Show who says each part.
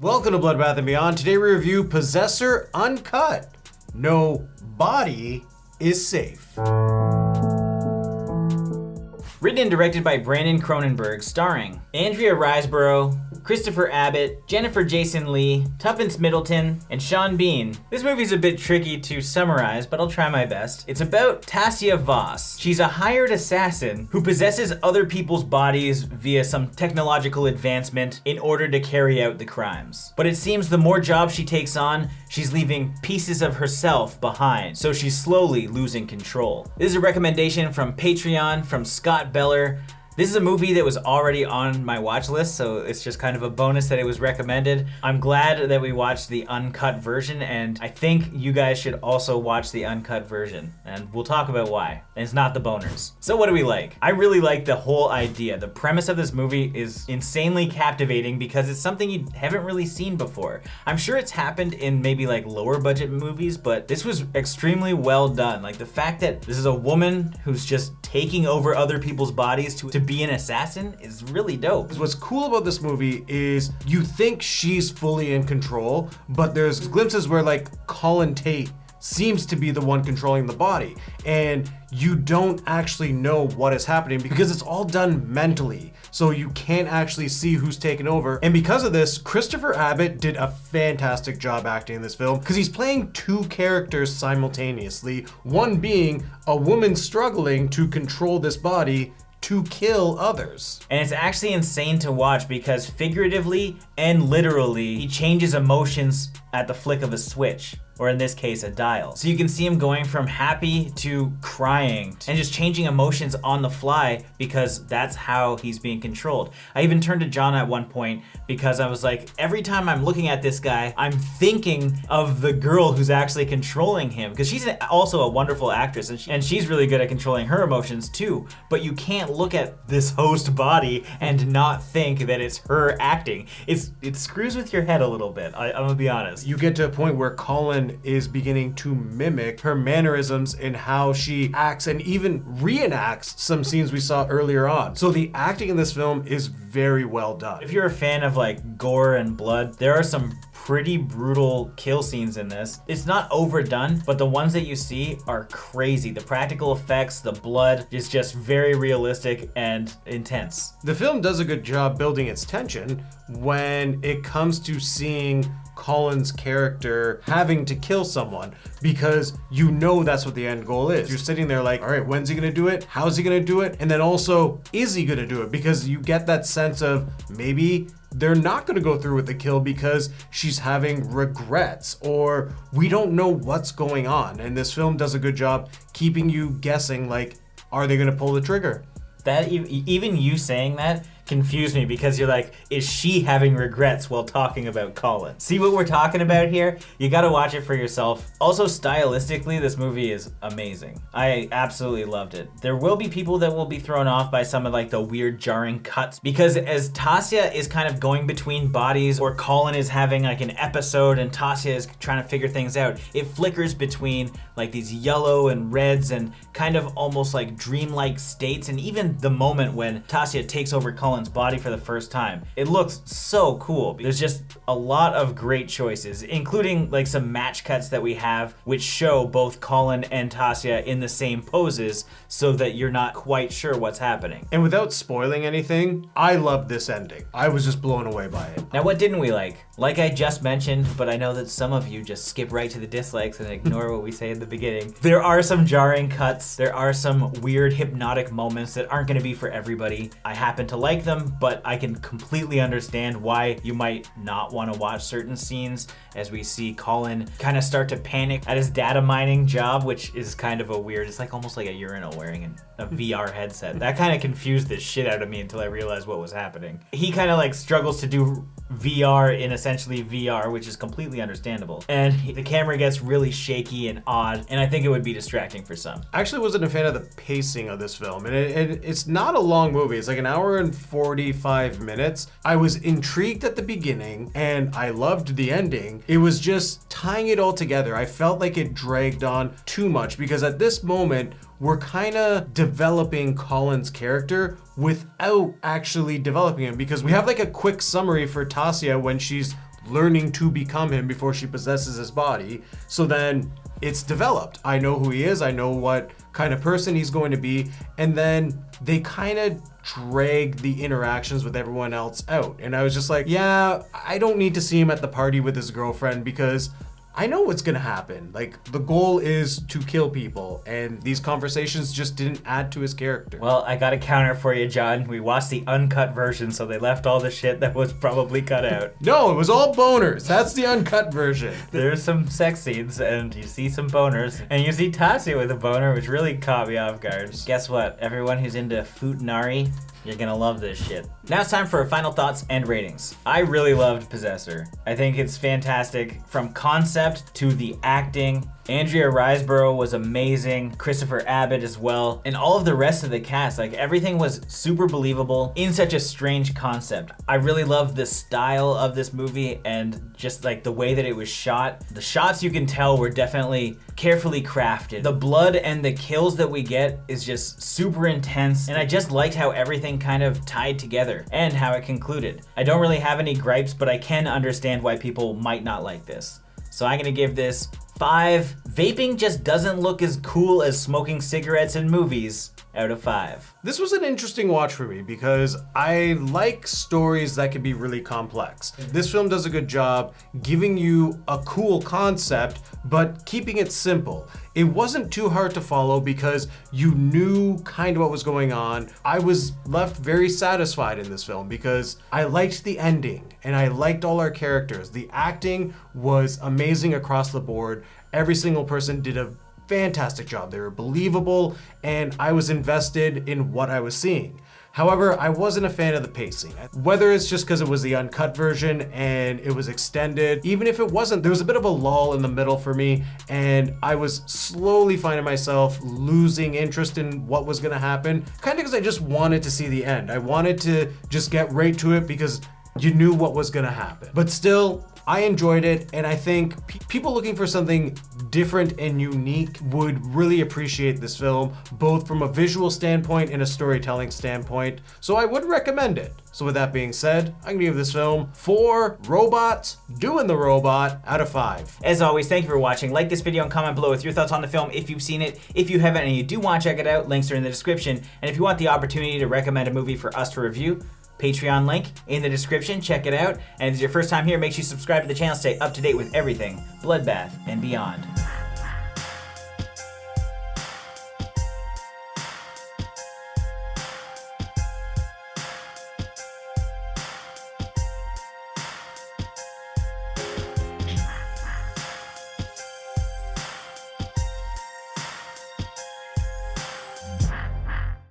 Speaker 1: Welcome to Bloodbath and Beyond. Today we review Possessor Uncut. No body is safe.
Speaker 2: Written and directed by Brandon Cronenberg, starring Andrea Riseborough, Christopher Abbott, Jennifer Jason Leigh, Tuppence Middleton, and Sean Bean. This movie's a bit tricky to summarize, but I'll try my best. It's about Tasia Voss. She's a hired assassin who possesses other people's bodies via some technological advancement in order to carry out the crimes. But it seems the more jobs she takes on, she's leaving pieces of herself behind, so she's slowly losing control. This is a recommendation from Patreon from Scott Beller. This is a movie that was already on my watch list, so it's just kind of a bonus that it was recommended. I'm glad that we watched the uncut version, and I think you guys should also watch the uncut version, and we'll talk about why. And it's not the boners. So what do we like? I really like the whole idea. The premise of this movie is insanely captivating because it's something you haven't really seen before. I'm sure it's happened in maybe like lower budget movies, but this was extremely well done. Like the fact that this is a woman who's just taking over other people's bodies to be an assassin is really dope.
Speaker 1: What's cool about this movie is you think she's fully in control, but there's glimpses where like Colin Tate seems to be the one controlling the body, and you don't actually know what is happening because it's all done mentally, so you can't actually see who's taken over. And because of this, Christopher Abbott did a fantastic job acting in this film because he's playing two characters simultaneously, one being a woman struggling to control this body to kill others.
Speaker 2: And it's actually insane to watch because figuratively and literally, he changes emotions at the flick of a switch, or in this case, a dial. So you can see him going from happy to crying and just changing emotions on the fly because that's how he's being controlled. I even turned to John at one point because I was like, every time I'm looking at this guy, I'm thinking of the girl who's actually controlling him because she's also a wonderful actress and she's really good at controlling her emotions too. But you can't look at this host body and not think that it's her acting. It screws with your head a little bit, I'm gonna be honest.
Speaker 1: You get to a point where Colin is beginning to mimic her mannerisms and how she acts and even reenacts some scenes we saw earlier on. So the acting in this film is very well done.
Speaker 2: If you're a fan of like gore and blood, there are some pretty brutal kill scenes in this. It's not overdone, but the ones that you see are crazy. The practical effects, the blood is just very realistic and intense.
Speaker 1: The film does a good job building its tension when it comes to seeing Colin's character having to kill someone because you know that's what the end goal is. You're sitting there like, all right, when's he gonna do it? How's he gonna do it? And then also, is he gonna do it? Because you get that sense of maybe they're not gonna go through with the kill because she's having regrets or we don't know what's going on. And this film does a good job keeping you guessing like, are they gonna pull the trigger?
Speaker 2: That even you saying that confused me because you're like, is she having regrets while talking about Colin? See what we're talking about here? You gotta watch it for yourself. Also, stylistically, this movie is amazing. I absolutely loved it. There will be people that will be thrown off by some of like the weird jarring cuts because as Tasia is kind of going between bodies or Colin is having like an episode and Tasia is trying to figure things out, it flickers between like these yellow and reds and kind of almost like dreamlike states, and even the moment when Tasia takes over Colin's body for the first time. It looks so cool. There's just a lot of great choices, including like some match cuts that we have which show both Colin and Tasia in the same poses so that you're not quite sure what's happening.
Speaker 1: And without spoiling anything, I loved this ending. I was just blown away by it.
Speaker 2: Now, what didn't we like? Like I just mentioned, but I know that some of you just skip right to the dislikes and ignore what we say in the beginning. There are some jarring cuts. There are some weird hypnotic moments that aren't going to be for everybody. I happen to like them, but I can completely understand why you might not want to watch certain scenes as we see Colin kind of start to panic at his data mining job, which is kind of a weird, it's like almost like a urinal wearing a VR headset. That kind of confused the shit out of me until I realized what was happening. He kind of like struggles to do VR in essentially VR, which is completely understandable. And the camera gets really shaky and odd, and I think it would be distracting for some.
Speaker 1: I actually wasn't a fan of the pacing of this film, and it's not a long movie. It's like an hour and 45 minutes. I was intrigued at the beginning, and I loved the ending. It was just tying it all together. I felt like it dragged on too much because at this moment, we're kind of developing Colin's character without actually developing him, because we have like a quick summary for Tasia when she's learning to become him before she possesses his body. So then it's developed. I know who he is. I know what kind of person he's going to be. And then they kind of drag the interactions with everyone else out. And I was just like, yeah, I don't need to see him at the party with his girlfriend because I know what's gonna happen. Like, the goal is to kill people, and these conversations just didn't add to his character.
Speaker 2: Well, I got a counter for you, John. We watched the uncut version, so they left all the shit that was probably cut out.
Speaker 1: No, it was all boners. That's the uncut version.
Speaker 2: There's some sex scenes, and you see some boners, and you see Tassia with a boner, which really caught me off guard. Guess what? Everyone who's into Futanari, you're gonna love this shit. Now it's time for our final thoughts and ratings. I really loved Possessor. I think it's fantastic from concept to the acting. Andrea Riseborough was amazing, Christopher Abbott as well, and all of the rest of the cast. Like, everything was super believable in such a strange concept. I really loved the style of this movie and just like the way that it was shot. The shots, you can tell, were definitely carefully crafted. The blood and the kills that we get is just super intense, and I just liked how everything kind of tied together and how it concluded. I don't really have any gripes, but I can understand why people might not like this. So I'm gonna give this 5 vaping just doesn't look as cool as smoking cigarettes in movies out of 5.
Speaker 1: This was an interesting watch for me because I like stories that can be really complex. This film does a good job giving you a cool concept, but keeping it simple. It wasn't too hard to follow because you knew kind of what was going on. I was left very satisfied in this film because I liked the ending and I liked all our characters. The acting was amazing across the board. Every single person did a fantastic job. They were believable, and I was invested in what I was seeing. However, I wasn't a fan of the pacing. Whether it's just because it was the uncut version and it was extended, even if it wasn't, there was a bit of a lull in the middle for me, and I was slowly finding myself losing interest in what was gonna happen, kind of because I just wanted to see the end. I wanted to just get right to it because you knew what was gonna happen. But still, I enjoyed it, and I think people looking for something different and unique would really appreciate this film, both from a visual standpoint and a storytelling standpoint, so I would recommend it. So with that being said, I'm gonna give this film 4 robots doing the robot out of 5.
Speaker 2: As always, thank you for watching. Like this video and comment below with your thoughts on the film if you've seen it. If you haven't and you do want to check it out, links are in the description. And if you want the opportunity to recommend a movie for us to review, Patreon link in the description, check it out. And if it's your first time here, make sure you subscribe to the channel to stay up to date with everything Bloodbath and beyond.